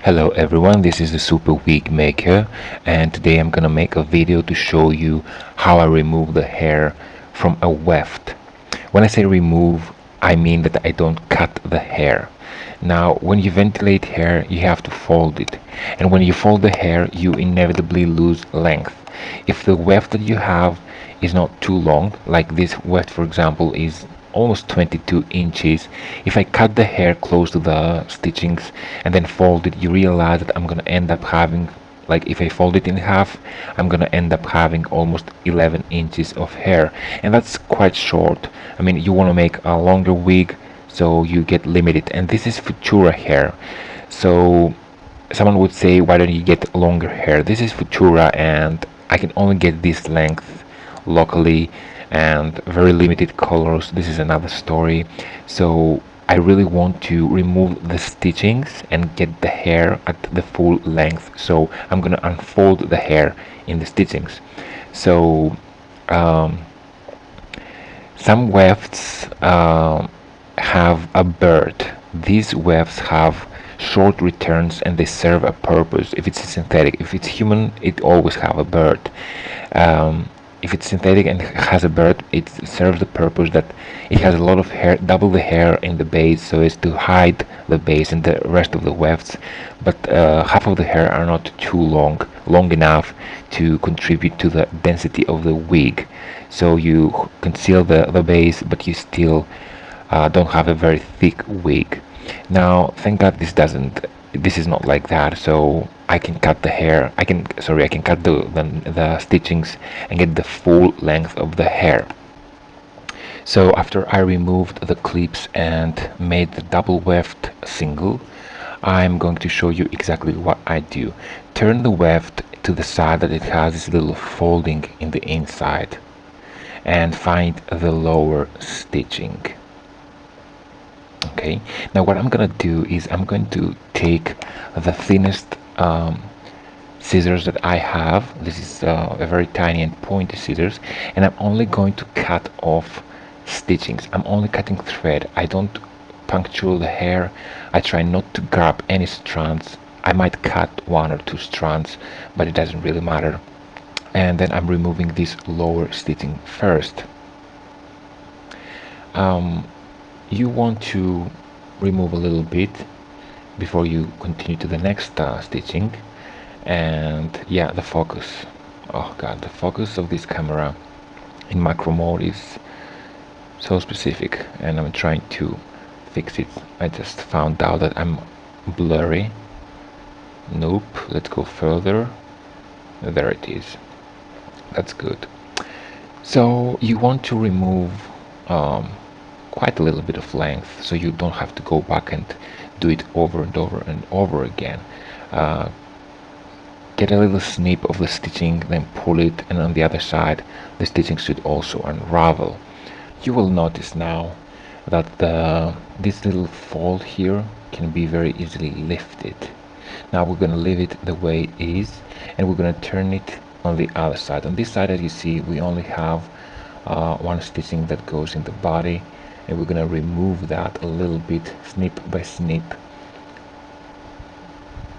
Hello everyone, this is the Super Wig Maker, and today I'm gonna make a video to show you how I remove the hair from a weft. When I say remove, I mean that I don't cut the hair. Now, when you ventilate hair, you have to fold it, and when you fold the hair, you inevitably lose length. If the weft that you have is not too long, like this weft for example is almost 22 inches. If I cut the hair close to the stitchings and then fold it, you realize that I'm gonna end up having, like if I fold it in half, I'm gonna end up having almost 11 inches of hair, and that's quite short. I mean, you want to make a longer wig, so you get limited, and this is Futura hair. So someone would say, why don't you get longer hair? This is Futura, and I can only get this length locally and very limited colors. This is another story. So I really want to remove the stitchings and get the hair at the full length, so I'm gonna unfold the hair in the stitchings. So some wefts have a bird. These wefts have short returns and they serve a purpose. If it's synthetic, if it's human, it always have a bird. If it's synthetic and has a bird, it serves the purpose that it has a lot of hair, double the hair in the base, so as to hide the base and the rest of the wefts, but half of the hair are not too long enough to contribute to the density of the wig, so you conceal the base, but you still don't have a very thick wig. Now, thank God this is not like that, so I can cut the hair, I can cut the stitchings and get the full length of the hair. So after I removed the clips and made the double weft single, I'm going to show you exactly what I do. Turn the weft to the side that it has this little folding in the inside and find the lower stitching. Okay, now what I'm gonna do is I'm going to take the thinnest scissors that I have. This is a very tiny and pointy scissors, and I'm only going to cut off stitchings. I'm only cutting thread. I don't puncture the hair. I try not to grab any strands. I might cut one or two strands, but it doesn't really matter. And then I'm removing this lower stitching first. You want to remove a little bit before you continue to the next stitching. And yeah, the focus, oh god, the focus of this camera in macro mode is so specific, and I'm trying to fix it. I just found out that I'm blurry. Nope, let's go further. There it is. That's good. So you want to remove quite a little bit of length, so you don't have to go back and do it over and over and over again. Get a little snip of the stitching, then pull it, and on the other side the stitching should also unravel. You will notice now that this little fold here can be very easily lifted. Now we're going to leave it the way it is, and we're going to turn it on the other side. On this side, as you see, we only have one stitching that goes in the body, and we're going to remove that a little bit, snip by snip.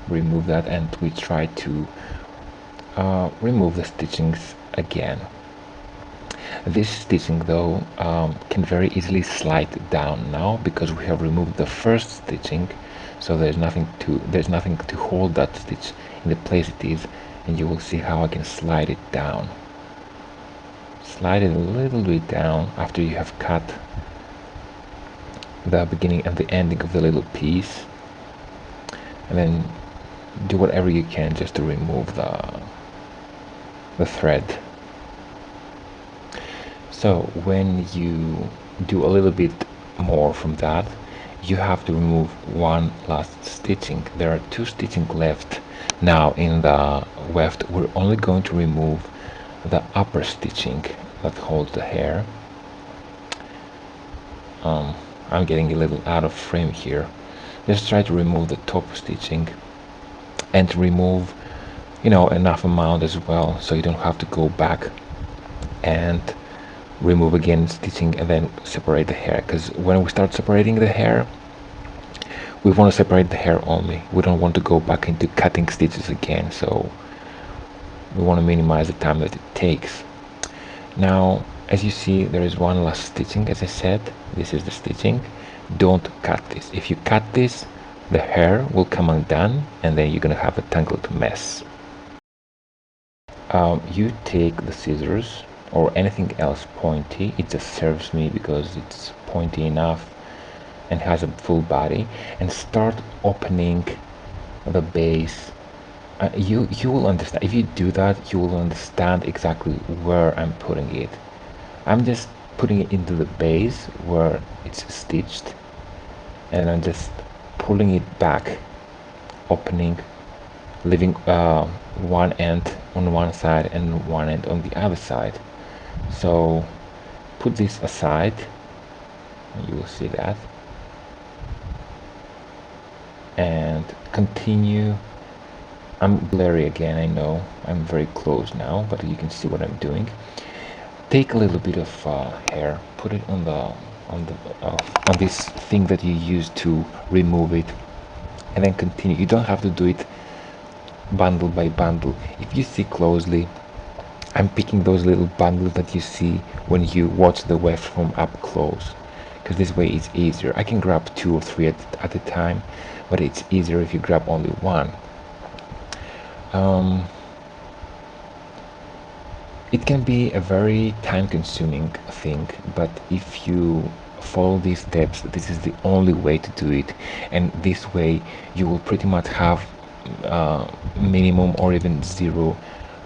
Remove that, and we try to remove the stitchings again. This stitching though can very easily slide down now because we have removed the first stitching, so there's nothing to hold that stitch in the place it is, and you will see how I can slide it down. Slide it a little bit down after you have cut the beginning and the ending of the little piece, and then do whatever you can just to remove the thread. So when you do a little bit more from that, you have to remove one last stitching. There are two stitching left. Now in the weft, we're only going to remove the upper stitching that holds the hair. I'm getting a little out of frame here. Just try to remove the top stitching and remove, you know, enough amount as well, so you don't have to go back and remove again stitching and then separate the hair, because when we start separating the hair, We want to separate the hair only. We don't want to go back into cutting stitches again, so we want to minimize the time that it takes. Now, as you see, there is one last stitching. As I said, this is the stitching. Don't cut this. If you cut this, the hair will come undone, and then you're gonna have a tangled mess. You take the scissors or anything else pointy. It just serves me because it's pointy enough and has a full body, and start opening the base. You will understand. If you do that, you will understand exactly where I'm putting it. I'm just putting it into the base where it's stitched, and I'm just pulling it back, opening, leaving one end on one side and one end on the other side. So put this aside, you will see that, and continue. I'm blurry again, I know, I'm very close now, but you can see what I'm doing. Take a little bit of hair, put it on this thing that you use to remove it, and then continue. You don't have to do it bundle by bundle. If you see closely, I'm picking those little bundles that you see when you watch the weft from up close, because this way it's easier. I can grab 2 or 3 at a time, but it's easier if you grab only one. It can be a very time-consuming thing, but if you follow these steps, this is the only way to do it, and this way you will pretty much have minimum or even zero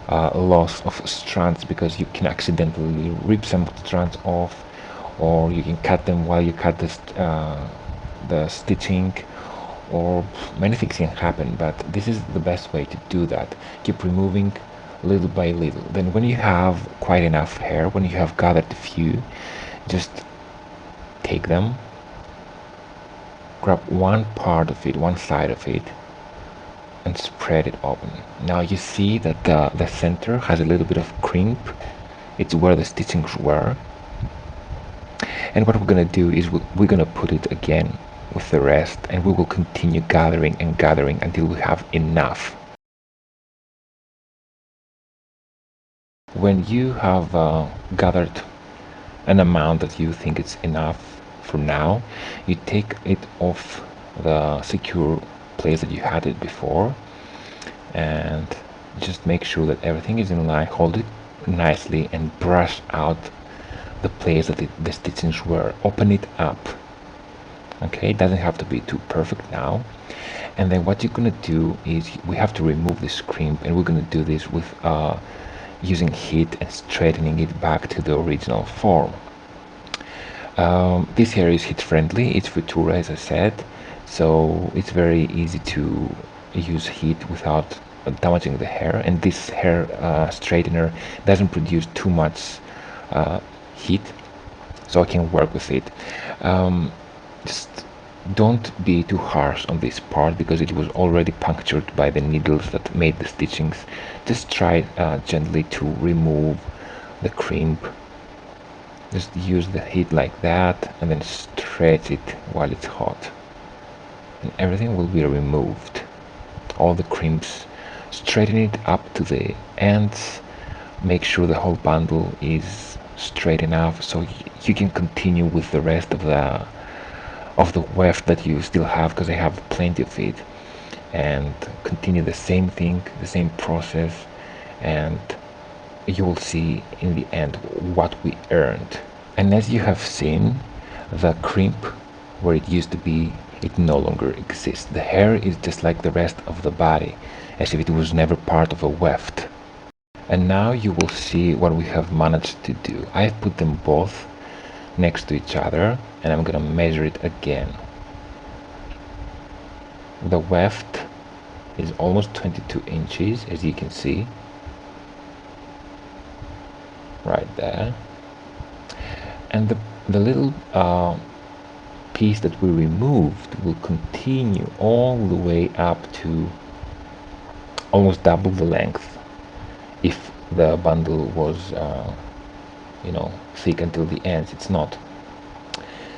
loss of strands, because you can accidentally rip some strands off, or you can cut them while you cut the stitching, or many things can happen. But this is the best way to do that. Keep removing little by little. Then when you have quite enough hair, when you have gathered a few, just take them, grab one part of it, one side of it, and spread it open. Now you see that the center has a little bit of crimp. It's where the stitchings were, and what we're gonna do is we're gonna put it again with the rest, and we will continue gathering and gathering until we have enough. When you have gathered an amount that you think it's enough for now, you take it off the secure place that you had it before, and just make sure that everything is in line. Hold it nicely and brush out the place that the stitchings were. Open it up. Okay, it doesn't have to be too perfect now. And then what you're gonna do is we have to remove this crimp, and we're gonna do this with using heat and straightening it back to the original form. This hair is heat friendly. It's Futura, as I said, so it's very easy to use heat without damaging the hair, and this hair straightener doesn't produce too much heat, so I can work with it. Just don't be too harsh on this part because it was already punctured by the needles that made the stitchings. Just try gently to remove the crimp. Just use the heat like that and then stretch it while it's hot, and everything will be removed, all the crimps. Straighten it up to the ends. Make sure the whole bundle is straight enough so you can continue with the rest of the weft that you still have, because I have plenty of it, and continue the same thing, the same process, and you will see in the end what we earned. And as you have seen, the crimp where it used to be, it no longer exists. The hair is just like the rest of the body, as if it was never part of a weft. And now you will see what we have managed to do. I have put them both next to each other, and I'm gonna measure it again. The weft is almost 22 inches, as you can see right there, and the little piece that we removed will continue all the way up to almost double the length if the bundle was thick until the ends. It's not.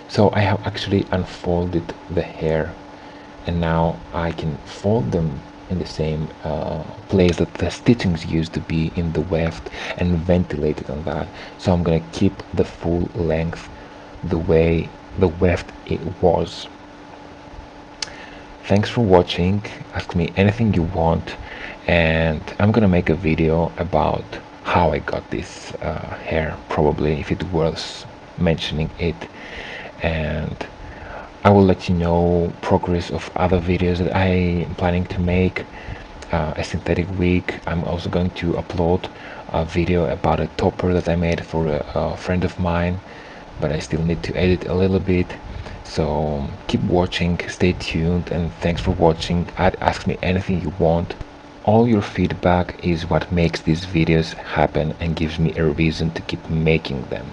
So I have actually unfolded the hair and now I can fold them in the same place that the stitchings used to be in the weft, and ventilate it on that. So I'm gonna keep the full length the way the weft it was. Thanks for watching. Ask me anything you want, and I'm gonna make a video about how I got this hair, probably, if it was mentioning it, and I will let you know progress of other videos that I am planning to make. A synthetic wig. I'm also going to upload a video about a topper that I made for a friend of mine, but I still need to edit a little bit. So keep watching, stay tuned, and thanks for watching. Ask me anything you want. All your feedback is what makes these videos happen and gives me a reason to keep making them.